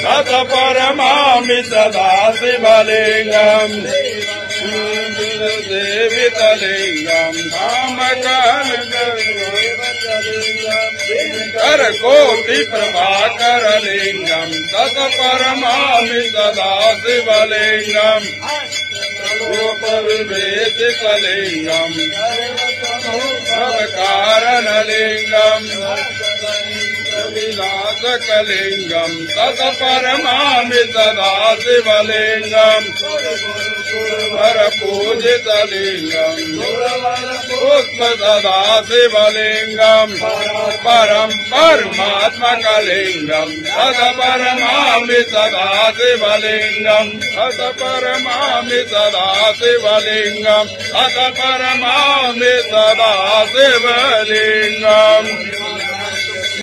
तत परमामि सदा शिवलिंगम् सेवितलिंगम् करकोटि प्रभाकरलिंगम् तत परमामि सदा शिवलिंगम् रूपविवेशितलिंगम् कारणलिंगम् विनाशकलिंगम् तत परमामि सदा शिवलिंगम् परपूजितलिंगम् पुष्प सदा शिवलिंगम् परम् परमात्मकलिंगम् तत परमामि सदा शिवलिंगम् तत परमामि सदा शिवलिंगम् तत परमामि सदा शिवलिंगम्